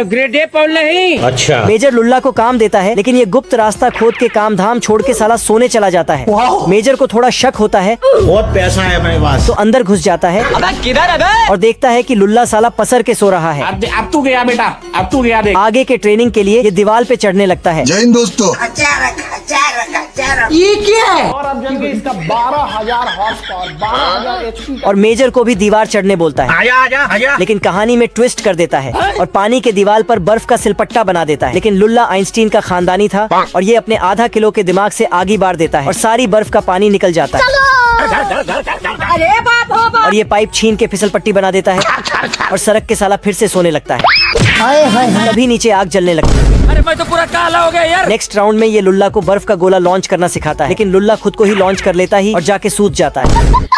Grade A पढ़ नहीं। अच्छा। मेजर लुल्ला को काम देता है, लेकिन ये गुप्त रास्ता खोद के काम धाम छोड़ के साला सोने चला जाता है। मेजर को थोड़ा शक होता है, बहुत पैसा है मेरे पास, तो अंदर घुस जाता है और देखता है कि लुल्ला साला पसर के सो रहा है। अब तू गया बेटा, अब तू गया देख। आगे के ट्रेनिंग के लिए ये दीवार पे चढ़ने लगता है। जय हिंद दोस्तों। ये क्या है? और अब जल्दी इसका 12,000 हॉर्स पावर, 12,000 HP। और मेजर को भी दीवार चढ़ने बोलता है, आजा आजा आजा। लेकिन कहानी में ट्विस्ट कर देता है और पानी के दीवार पर बर्फ का सिलपट्टा बना देता है। लेकिन लुल्ला आइंस्टीन का खानदानी था और ये अपने आधा किलो के दिमाग से आगे बार देता है और सारी बर्फ का पानी निकल जाता है। अरे बाप हो बाप। और ये पाइप छीन के फिसल पट्टी बना देता है और सड़क के साला फिर से सोने लगता है। तभी नीचे आग जलने लगती है। अरे मैं तो पूरा काला हो गया यार। नेक्स्ट राउंड में ये लुल्ला को बर्फ का गोला लॉन्च करना सिखाता है, लेकिन लुल्ला खुद को ही लॉन्च कर लेता ही और जाके सूत जाता है।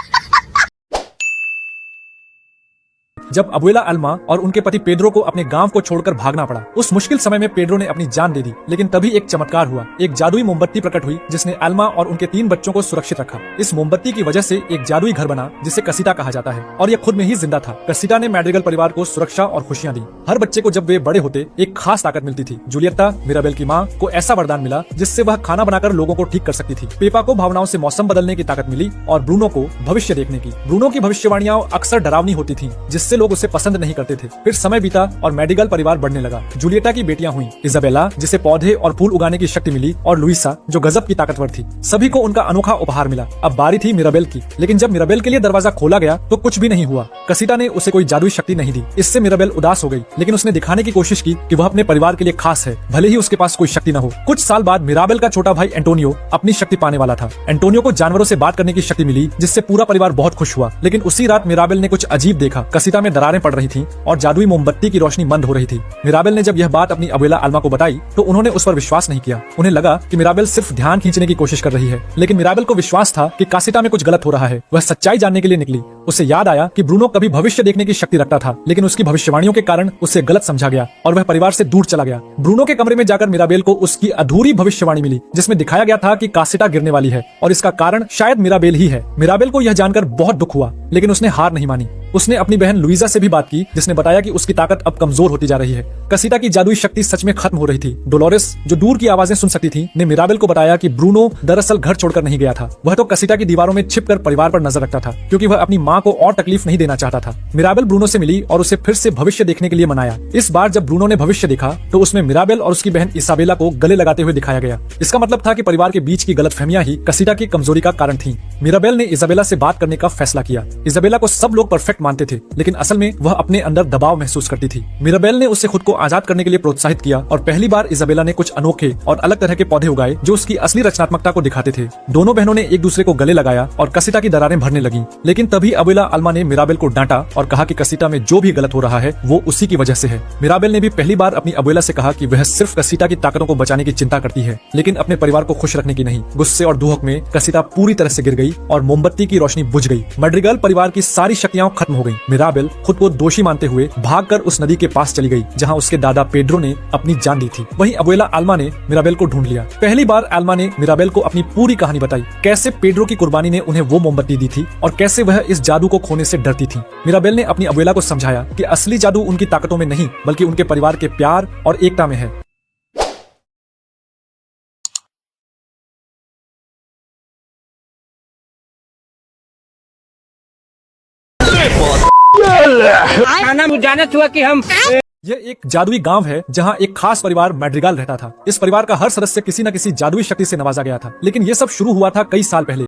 जब अबुएला अल्मा और उनके पति पेड्रो को अपने गांव को छोड़कर भागना पड़ा, उस मुश्किल समय में पेड्रो ने अपनी जान दे दी। लेकिन तभी एक चमत्कार हुआ। एक जादुई मोमबत्ती प्रकट हुई जिसने अल्मा और उनके 3 बच्चों को सुरक्षित रखा। इस मोमबत्ती की वजह से एक जादुई घर बना जिसे कसीटा कहा जाता है और ये खुद में ही जिंदा था। कसीटा ने मैड्रिगल परिवार को सुरक्षा और खुशियां दी। हर बच्चे को जब वे बड़े होते एक खास ताकत मिलती थी। जूलियट्टा, मिराबेल की माँ, को ऐसा वरदान मिला जिससे वह खाना बनाकर लोगों को ठीक कर सकती थी। पेपा को भावनाओं से मौसम बदलने की ताकत मिली और ब्रूनो को भविष्य देखने की। ब्रूनो की भविष्यवाणियां अक्सर डरावनी होती थी जिससे लोग उसे पसंद नहीं करते थे। फिर समय बीता और मैड्रिगल परिवार बढ़ने लगा। जूलियटा की बेटियां हुई, इजाबेला जिसे पौधे और फूल उगाने की शक्ति मिली और लुइसा जो गजब की ताकतवर थी। सभी को उनका अनोखा उपहार मिला। अब बारी थी मिराबेल की, लेकिन जब मिराबेल के लिए दरवाजा खोला गया तो कुछ भी नहीं हुआ। कसीटा ने उसे कोई जादुई शक्ति नहीं दी। इससे मिराबेल उदास हो गई, लेकिन उसने दिखाने की कोशिश की कि वह अपने परिवार के लिए खास है, भले ही उसके पास कोई शक्ति न हो। कुछ साल बाद मिराबेल का छोटा भाई एंटोनियो अपनी शक्ति पाने वाला था। एंटोनियो को जानवरों से बात करने की शक्ति मिली जिससे पूरा परिवार बहुत खुश हुआ। लेकिन उसी रात मिराबेल ने कुछ अजीब देखा। कसीटा में दरारें पड़ रही थी और जादुई मोमबत्ती की रोशनी बंद हो रही थी। मिराबेल ने जब यह बात अपनी अबुएला अल्मा को बताई तो उन्होंने उस पर विश्वास नहीं किया। उन्हें लगा कि मिराबेल सिर्फ ध्यान खींचने की कोशिश कर रही है। लेकिन मिराबेल को विश्वास था कि कासिटा में कुछ गलत हो रहा है। वह सच्चाई जानने के लिए निकली। उसे याद आया कि ब्रूनो कभी भविष्य देखने की शक्ति रखता था, लेकिन उसकी भविष्यवाणियों के कारण उसे गलत समझा गया और वह परिवार से दूर चला गया। ब्रूनो के कमरे में जाकर मिराबेल को उसकी अधूरी भविष्यवाणी मिली जिसमें दिखाया गया था कि कासिटा गिरने वाली है और इसका कारण शायद मिराबेल ही है। मिराबेल को यह जानकर बहुत दुख हुआ, लेकिन उसने हार नहीं मानी। उसने अपनी बहन लुइजा से भी बात की जिसने बताया कि उसकी ताकत अब कमजोर होती जा रही है। कसीटा की जादुई शक्ति सच में खत्म हो रही थी। डोलोरेस जो दूर की आवाजें सुन सकती थी ने मिराबेल को बताया कि ब्रूनो दरअसल घर छोड़कर नहीं गया था। वह तो कसीटा की दीवारों में छिपकर परिवार पर नजर रखता था क्योंकि वह अपनी माँ को और तकलीफ नहीं देना चाहता था। मिराबेल ब्रूनो से मिली और उसे फिर से भविष्य देखने के लिए मनाया। इस बार जब ब्रूनो ने भविष्य देखा तो उसमें मिराबेल और उसकी बहन इसाबेला को गले लगाते हुए दिखाया गया। इसका मतलब था कि परिवार के बीच की गलतफहमियां ही कसीटा की कमजोरी का कारण थी। मिराबेल ने इसाबेला से बात करने का फैसला किया। इसाबेला को सब लोग परफेक्ट मानते थे, लेकिन असल में वह अपने अंदर दबाव महसूस करती थी। मिराबेल ने उसे खुद को आजाद करने के लिए प्रोत्साहित किया और पहली बार इसाबेला ने कुछ अनोखे और अलग तरह के पौधे उगाए जो उसकी असली रचनात्मकता को दिखाते थे। दोनों बहनों ने एक दूसरे को गले लगाया और कसीटा की दरारें भरने लगी। लेकिन तभी अबुएला अल्मा ने मिराबेल को डांटा और कहा कि कसीटा में जो भी गलत हो रहा है वो उसी की वजह से है। मिराबेल ने भी पहली बार अपनी अबुएला से कहा कि वह सिर्फ कसीटा की ताकतों को बचाने की चिंता करती है, लेकिन अपने परिवार को खुश रखने की नहीं। गुस्से और दुहक में कसीटा पूरी तरह से गिर गई और मोमबत्ती की रोशनी बुझ गई। मैड्रिगल परिवार की सारी शक्तियां खत्म हो गईं। मिराबेल खुद को दोषी मानते हुए भागकर उस नदी के पास चली गई जहां उसके दादा पेड्रो ने अपनी जान दी थी। वहीं अबुएला अल्मा ने मिराबेल को ढूंढ लिया। पहली बार अल्मा ने मिराबेल को अपनी पूरी कहानी बताई, कैसे पेड्रो की कुर्बानी ने उन्हें वो मोमबत्ती दी थी और कैसे वह इस जादू को खोने से डरती थी। मिराबेल ने अपनी अबुएला को समझाया कि असली जादू उनकी ताकतों में नहीं बल्कि उनके परिवार के प्यार और एकता में है। खाना जानत हुआ कि हम यह एक जादुई गांव है जहां एक खास परिवार मैड्रिगल रहता था। इस परिवार का हर सदस्य किसी न किसी जादुई शक्ति से नवाजा गया था, लेकिन यह सब शुरू हुआ था कई साल पहले।